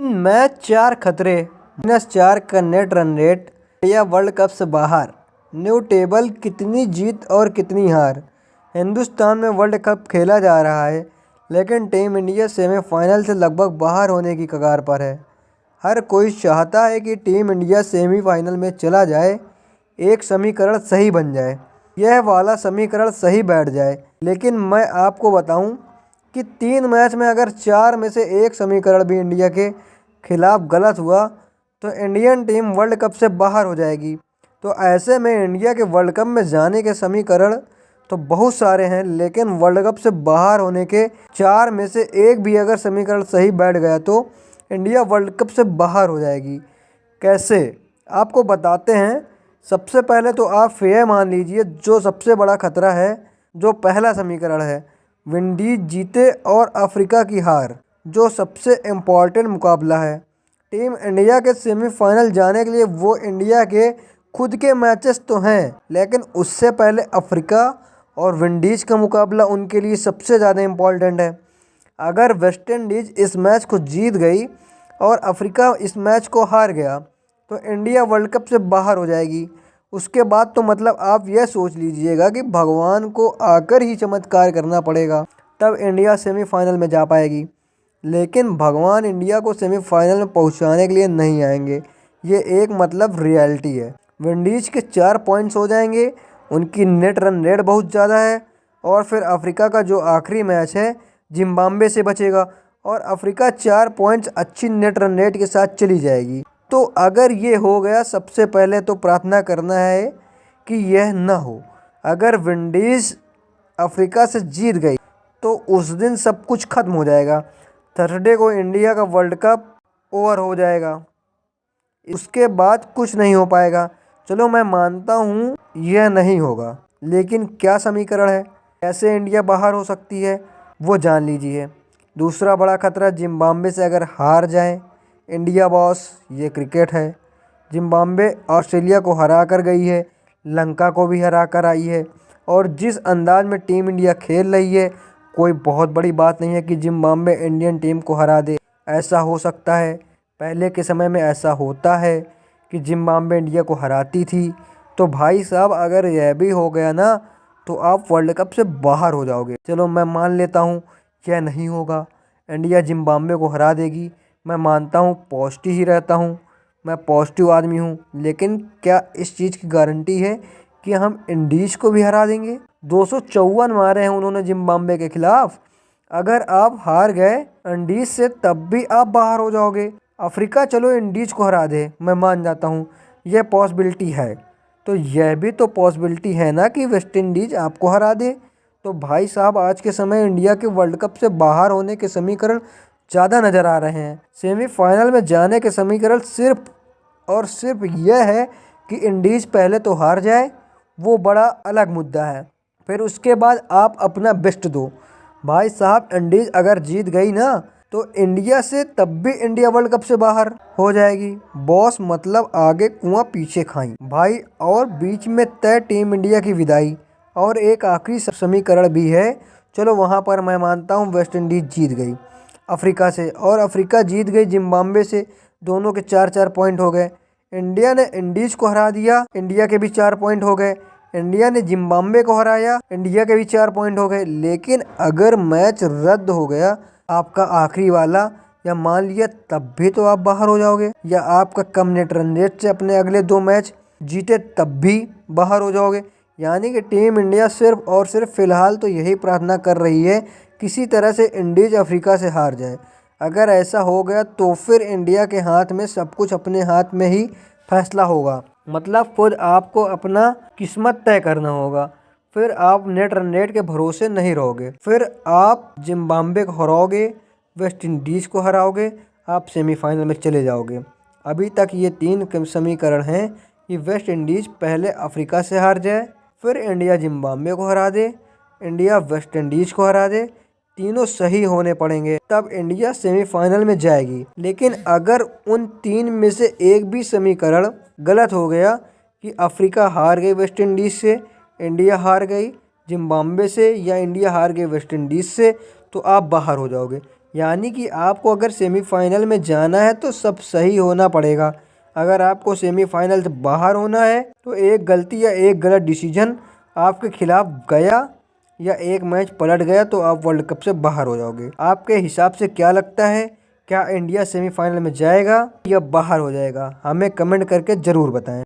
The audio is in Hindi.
मैच 4 खतरे, -4 का net run rate, India world cup से बाहर। न्यू टेबल, कितनी जीत और कितनी हार। हिंदुस्तान में वर्ल्ड कप खेला जा रहा है, लेकिन टीम इंडिया सेमीफाइनल से लगभग बाहर होने की कगार पर है। हर कोई चाहता है कि टीम इंडिया सेमीफाइनल में चला जाए, एक समीकरण सही बन जाए, यह वाला समीकरण सही बैठ जाए। लेकिन मैं आपको बताऊं कि 3 मैच में अगर 4 में से एक समीकरण भी इंडिया के खिलाफ गलत हुआ तो इंडियन टीम वर्ल्ड कप से बाहर हो जाएगी। तो ऐसे में इंडिया के वर्ल्ड कप में जाने के समीकरण तो बहुत सारे हैं, लेकिन वर्ल्ड कप से बाहर होने के 4 में से एक भी अगर समीकरण सही बैठ गया तो इंडिया वर्ल्ड कप से बाहर हो जाएगी। कैसे, आपको बताते हैं। सबसे पहले तो आप यह मान लीजिए, जो सबसे बड़ा खतरा है, जो पहला समीकरण है, विंडीज जीते और अफ्रीका की हार, जो सबसे इम्पॉर्टेंट मुकाबला है। टीम इंडिया के सेमीफाइनल जाने के लिए वो इंडिया के खुद के मैचेस तो हैं, लेकिन उससे पहले अफ्रीका और विंडीज़ का मुकाबला उनके लिए सबसे ज़्यादा इम्पॉर्टेंट है। अगर वेस्ट इंडीज़ इस मैच को जीत गई और अफ्रीका इस मैच को हार गया तो इंडिया वर्ल्ड कप से बाहर हो जाएगी। उसके बाद तो मतलब आप यह सोच लीजिएगा कि भगवान को आकर ही चमत्कार करना पड़ेगा, तब इंडिया सेमीफाइनल में जा पाएगी। लेकिन भगवान इंडिया को सेमीफाइनल में पहुंचाने के लिए नहीं आएंगे, ये एक मतलब रियलिटी है। विंडीज़ के 4 पॉइंट्स हो जाएंगे, उनकी नेट रन रेट बहुत ज़्यादा है, और फिर अफ्रीका का जो आखिरी मैच है जिम्बाब्वे से बचेगा और अफ्रीका 4 पॉइंट्स अच्छी नेट रन रेट के साथ चली जाएगी। तो अगर ये हो गया, सबसे पहले तो प्रार्थना करना है कि यह ना हो। अगर विंडीज़ अफ्रीका से जीत गई तो उस दिन सब कुछ खत्म हो जाएगा। थर्सडे को इंडिया का वर्ल्ड कप ओवर हो जाएगा, उसके बाद कुछ नहीं हो पाएगा। चलो मैं मानता हूँ यह नहीं होगा, लेकिन क्या समीकरण है, कैसे इंडिया बाहर हो सकती है, वो जान लीजिए। दूसरा बड़ा खतरा, जिम्बाब्वे से अगर हार जाए इंडिया, बॉस ये क्रिकेट है। जिम्बाब्वे ऑस्ट्रेलिया को हरा कर गई है, लंका को भी हरा कर आई है, और जिस अंदाज में टीम इंडिया खेल रही है, कोई बहुत बड़ी बात नहीं है कि जिम्बाब्वे इंडियन टीम को हरा दे। ऐसा हो सकता है, पहले के समय में ऐसा होता है कि जिम्बाब्वे इंडिया को हराती थी। तो भाई साहब, अगर यह भी हो गया ना तो आप वर्ल्ड कप से बाहर हो जाओगे। चलो मैं मान लेता हूँ यह नहीं होगा, इंडिया जिम्बाब्वे को हरा देगी। मैं मानता हूँ, पॉजिटिव ही रहता हूँ, मैं पॉजिटिव आदमी हूँ। लेकिन क्या इस चीज़ की गारंटी है कि हम इंडीज़ को भी हरा देंगे? 254 मारे हैं उन्होंने जिम्बाब्वे के खिलाफ। अगर आप हार गए इंडीज़ से तब भी आप बाहर हो जाओगे। अफ्रीका चलो इंडीज़ को हरा दे, मैं मान जाता हूँ, यह पॉसिबिलिटी है। तो यह भी तो पॉसिबिलिटी है ना कि वेस्ट इंडीज़ आपको हरा दे। तो भाई साहब, आज के समय इंडिया के वर्ल्ड कप से बाहर होने के समीकरण ज़्यादा नज़र आ रहे हैं। सेमीफाइनल में जाने के समीकरण सिर्फ और सिर्फ यह है कि इंडीज़ पहले तो हार जाए, वो बड़ा अलग मुद्दा है, फिर उसके बाद आप अपना बेस्ट दो। भाई साहब, इंडीज़ अगर जीत गई ना तो इंडिया से तब भी इंडिया वर्ल्ड कप से बाहर हो जाएगी। बॉस मतलब आगे कुआं पीछे खाई भाई। और बीच में तय टीम इंडिया की विदाई, और एक आखिरी समीकरण भी है। चलो वहां पर मैं मानता हूं वेस्ट इंडीज़ जीत गई अफ्रीका से, और अफ्रीका जीत गई जिम्बाब्वे से, दोनों के 4-4 पॉइंट हो गए। इंडिया ने इंडीज़ को हरा दिया, इंडिया के भी 4 पॉइंट हो गए। इंडिया ने जिम्बाब्वे को हराया, इंडिया के भी 4 पॉइंट हो गए। लेकिन अगर मैच रद्द हो गया आपका आखिरी वाला, या मान लिया, तब भी तो आप बाहर हो जाओगे। या आपका कम नेट रन रेट से अपने अगले 2 मैच जीते तब भी बाहर हो जाओगे। यानी कि टीम इंडिया सिर्फ और सिर्फ फ़िलहाल तो यही प्रार्थना कर रही है, किसी तरह से इंडीज़ अफ्रीका से हार जाए। अगर ऐसा हो गया तो फिर इंडिया के हाथ में सब कुछ अपने हाथ में ही फैसला होगा। मतलब खुद आपको अपना किस्मत तय करना होगा। फिर आप नेट रन रेट के भरोसे नहीं रहोगे, फिर आप जिम्बाब्वे को हराओगे, वेस्ट इंडीज़ को हराओगे, आप सेमीफाइनल में चले जाओगे। अभी तक ये 3 समीकरण हैं कि वेस्ट इंडीज़ पहले अफ्रीका से हार जाए, फिर इंडिया जिम्बाब्वे को हरा दे, इंडिया वेस्ट इंडीज़ को हरा दे, तीनों सही होने पड़ेंगे तब इंडिया सेमीफाइनल में जाएगी। लेकिन अगर उन 3 में से एक भी समीकरण गलत हो गया कि अफ्रीका हार गई वेस्ट इंडीज़ से, इंडिया हार गई जिम्बाब्वे से, या इंडिया हार गई वेस्ट इंडीज़ से, तो आप बाहर हो जाओगे। यानी कि आपको अगर सेमीफाइनल में जाना है तो सब सही होना पड़ेगा। अगर आपको सेमीफाइनल से बाहर होना है तो एक गलती या एक गलत डिसीजन आपके खिलाफ गया या एक मैच पलट गया तो आप वर्ल्ड कप से बाहर हो जाओगे। आपके हिसाब से क्या लगता है, क्या इंडिया सेमीफाइनल में जाएगा या बाहर हो जाएगा? हमें कमेंट करके ज़रूर बताएं।